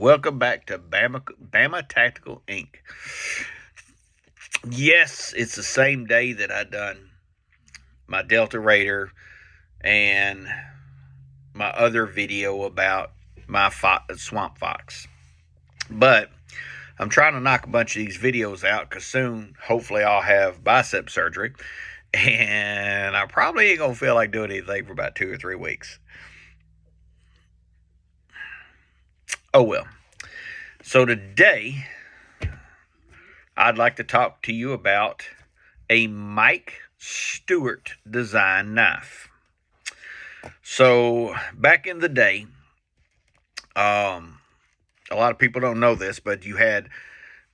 Welcome back to Bama Tactical Inc. Yes, it's the same day that I done my Delta Raider and my other video about my Swamp Fox. But I'm trying to knock a bunch of these videos out because soon, hopefully, I'll have bicep surgery. And I probably ain't going to feel like doing anything for about 2 or 3 weeks. Oh well. So today, I'd like to talk to you about a Mike Stewart design knife. So back in the day, a lot of people don't know this, but you had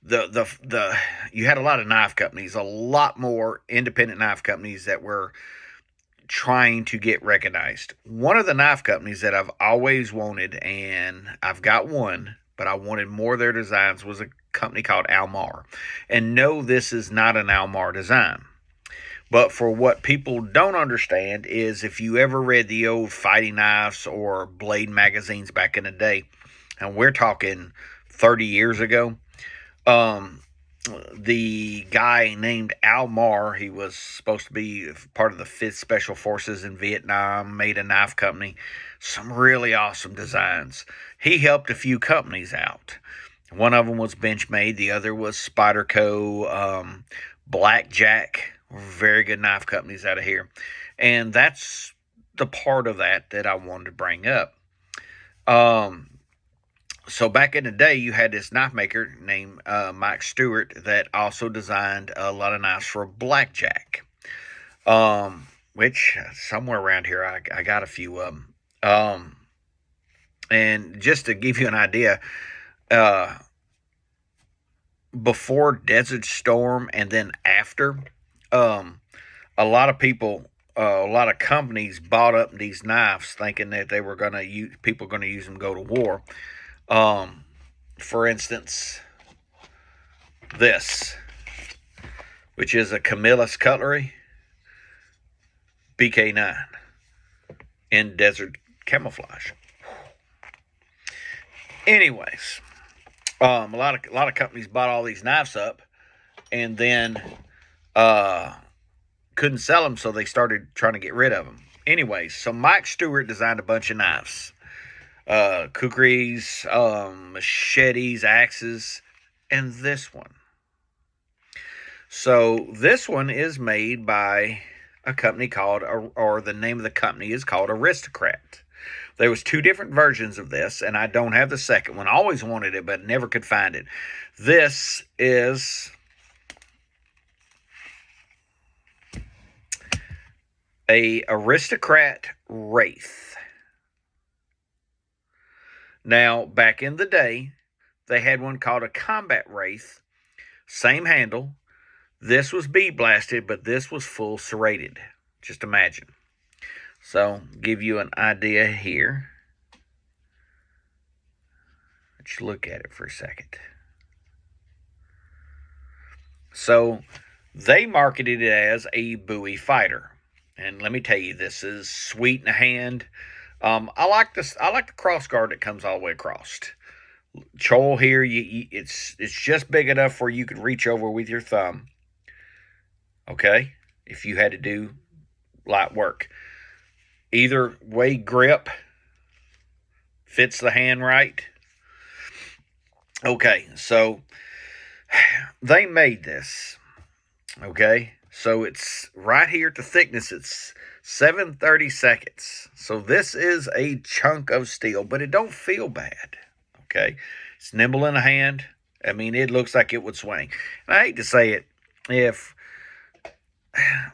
you had a lot of knife companies, a lot more independent knife companies that were trying to get recognized. One of the knife companies that I've always wanted, and I've got one, but I wanted more of their designs, was a company called Almar. And no, this is not an Almar design. But for what people don't understand is if you ever read the old fighting knives or blade magazines back in the day, and we're talking 30 years ago, the guy named Almar, he was supposed to be part of the 5th Special Forces in Vietnam, made a knife company, some really awesome designs. He helped a few companies out. One of them was Benchmade, the other was Spyderco, Blackjack, very good knife companies out of here. And that's the part of that I wanted to bring up. So back in the day, you had this knife maker named Mike Stewart that also designed a lot of knives for Blackjack, which somewhere around here I got a few of them. And just to give you an idea, before Desert Storm and then after, a lot of people, a lot of companies bought up these knives thinking that they were going to use, people were going to use them to go to war. For instance, this, which is a Camillus Cutlery BK9 in desert camouflage. Anyways, a lot of companies bought all these knives up, and then couldn't sell them, so they started trying to get rid of them. Anyways, so Mike Stewart designed a bunch of knives. Kukris, machetes, axes, and this one. So this one is made by a company called, or the name of the company is called Aristocrat. There was 2 different versions of this, and I don't have the second one. I always wanted it, but never could find it. This is a Aristocrat Wraith. Now, back in the day, they had one called a Combat Wraith. Same handle. This was bead blasted, but this was full serrated. Just imagine. So, give you an idea here. Let's look at it for a second. So, they marketed it as a Bowie fighter. And let me tell you, this is sweet in the hand. I like this. I like the cross guard that comes all the way across. Choil here, it's just big enough where you could reach over with your thumb. Okay, if you had to do light work. Either way, grip fits the hand right. Okay, so they made this. Okay, so it's right here to thickness. It's 7/32. So this is a chunk of steel, but it don't feel bad. Okay, it's nimble in the hand. I mean, it looks like it would swing. And I hate to say it, if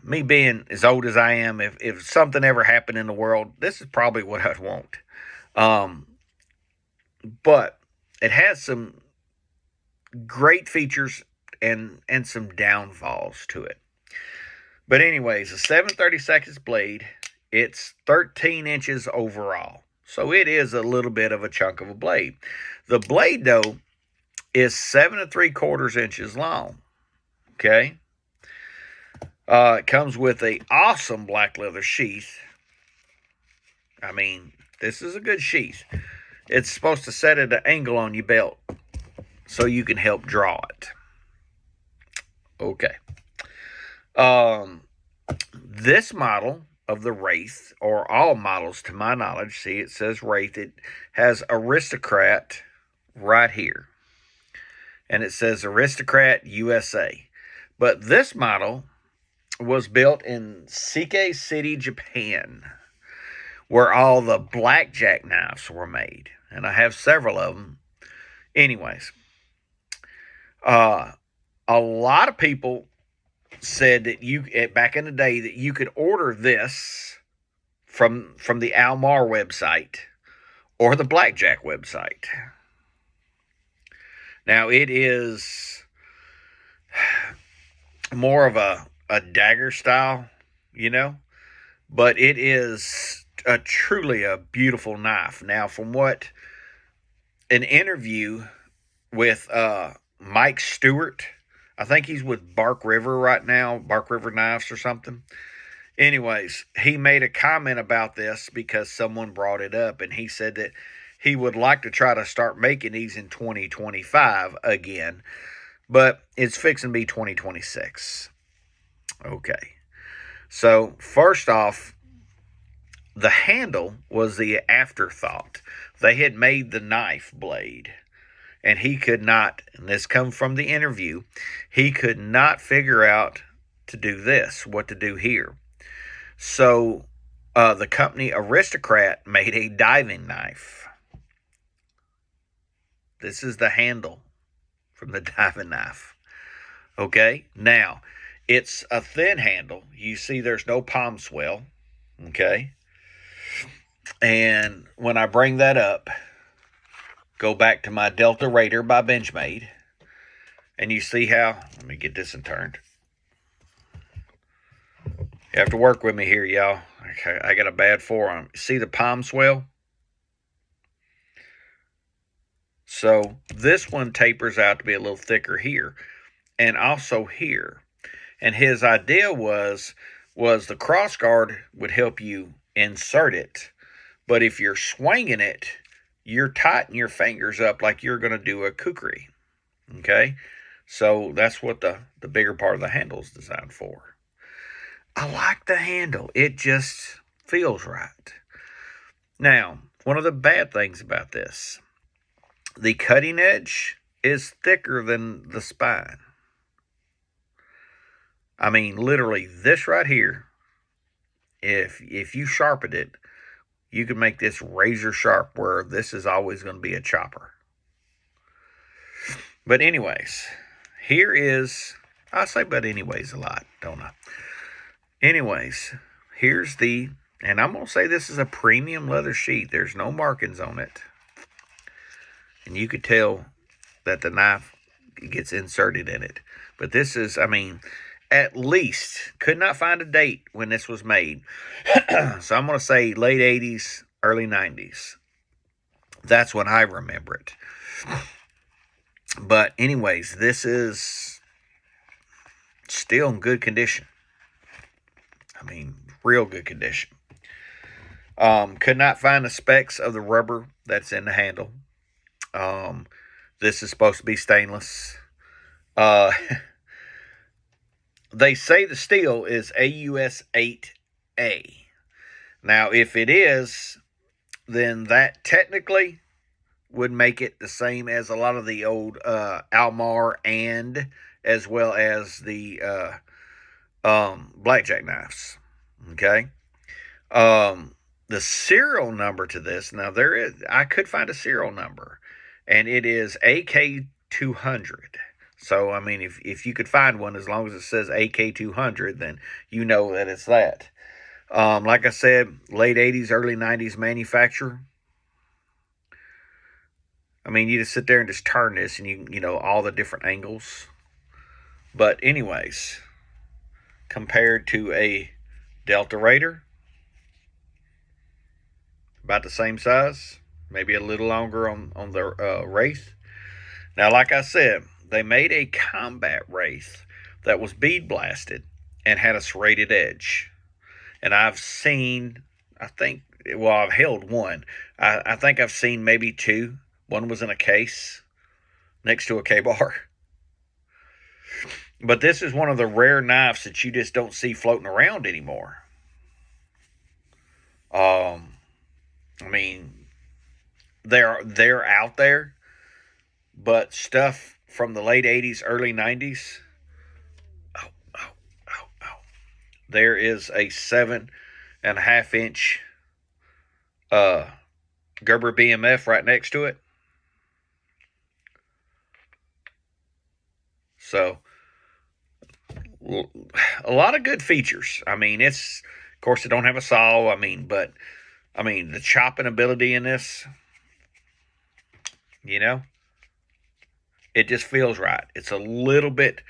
me being as old as I am, if something ever happened in the world, this is probably what I'd want. But it has some great features and some downfalls to it. But anyways, a 7/32 blade, it's 13 inches overall. So it is a little bit of a chunk of a blade. The blade, though, is 7 3/4 inches long. Okay? It comes with a awesome black leather sheath. I mean, this is a good sheath. It's supposed to set at an angle on your belt so you can help draw it. Okay. This model of the Wraith, or all models to my knowledge, see it says Wraith, it has Aristocrat right here. And it says Aristocrat USA. But this model was built in Seikei City, Japan, where all the blackjack knives were made. And I have several of them. Anyways, a lot of people said that back in the day that you could order this from the Almar website or the blackjack website. Now it is more of a dagger style, but it is truly a beautiful knife. Now, from what an interview with Mike Stewart, I think he's with Bark River right now, Bark River Knives or something. Anyways, he made a comment about this because someone brought it up, and he said that he would like to try to start making these in 2025 again, but it's fixing to be 2026. Okay. So, first off, the handle was the afterthought. They had made the knife blade, and he could not, and this comes from the interview, he could not figure out to do this, what to do here. So the company Aristocrat made a diving knife. This is the handle from the diving knife. Okay, now it's a thin handle. You see there's no palm swell. Okay, and when I bring that up, go back to my Delta Raider by Benchmade, and you see how, let me get this in turned. You have to work with me here, y'all. Okay, I got a bad forearm. See the palm swell? So this one tapers out to be a little thicker here, and also here. And his idea was the cross guard would help you insert it, but if you're swinging it, you're tightening your fingers up like you're going to do a kukri. Okay? So that's what the bigger part of the handle is designed for. I like the handle. It just feels right. Now, one of the bad things about this, the cutting edge is thicker than the spine. I mean, literally, this right here, if you sharpen it, you can make this razor sharp where this is always going to be a chopper. But anyways, here is, I say but anyways a lot, don't I? Anyways, here's the, and I'm going to say this is a premium leather sheath. There's no markings on it. And you could tell that the knife gets inserted in it. But this is, I mean, at least, could not find a date when this was made. So I'm going to say late 80s, early 90s. That's when I remember it. But anyways, this is still in good condition. I mean, real good condition. Could not find the specs of the rubber that's in the handle. This is supposed to be stainless. They say the steel is AUS 8A. Now, if it is, then that technically would make it the same as a lot of the old Almar and as well as the blackjack knives. Okay. The serial number to this, now I could find a serial number, and it is AK200. So, I mean, if you could find one, as long as it says AK200, then you know that it's that. Like I said, late 80s, early 90s manufacturer. I mean, you just sit there and just turn this, and you know all the different angles. But anyways, compared to a Delta Raider, about the same size, maybe a little longer on the Wraith. Now, like I said, they made a combat Wraith that was bead blasted and had a serrated edge. And I've seen, I think well, I've held one. I think I've seen maybe two. One was in a case next to a K-bar. But this is one of the rare knives that you just don't see floating around anymore. I mean, they're out there, but stuff from the late 80s, early 90s. Oh, oh, oh, oh. There is a 7.5 inch Gerber BMF right next to it. So, a lot of good features. I mean, of course, it don't have a saw. But the chopping ability in this, it just feels right. It's a little bit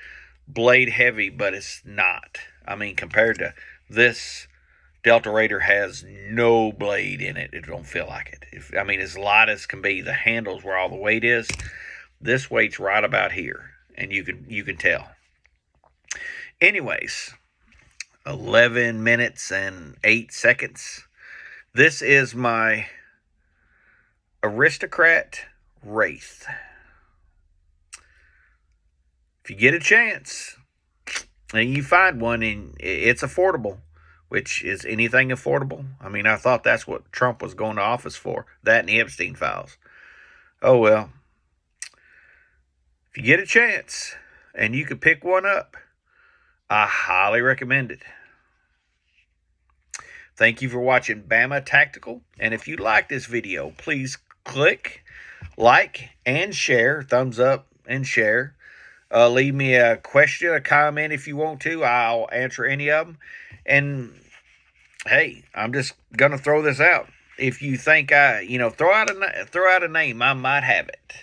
blade heavy, but it's not. Compared to this, Delta Raider has no blade in it. It don't feel like it. As light as can be, the handle's where all the weight is. This weight's right about here, and you can tell. Anyways, 11 minutes and 8 seconds. This is my Aristocrat Wraith. If you get a chance and you find one, and it's affordable, which is anything affordable. I thought that's what Trump was going to office for, that and the Epstein files. Oh well. If you get a chance and you can pick one up, I highly recommend it. Thank you for watching Bama Tactical. And if you like this video, please click like and share. Thumbs up and share. Leave me a question, a comment if you want to. I'll answer any of them. And hey, I'm just going to throw this out. If you think throw out a name, I might have it.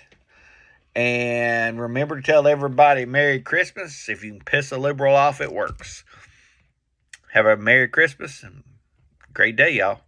And remember to tell everybody Merry Christmas. If you can piss a liberal off, it works. Have a Merry Christmas and great day, y'all.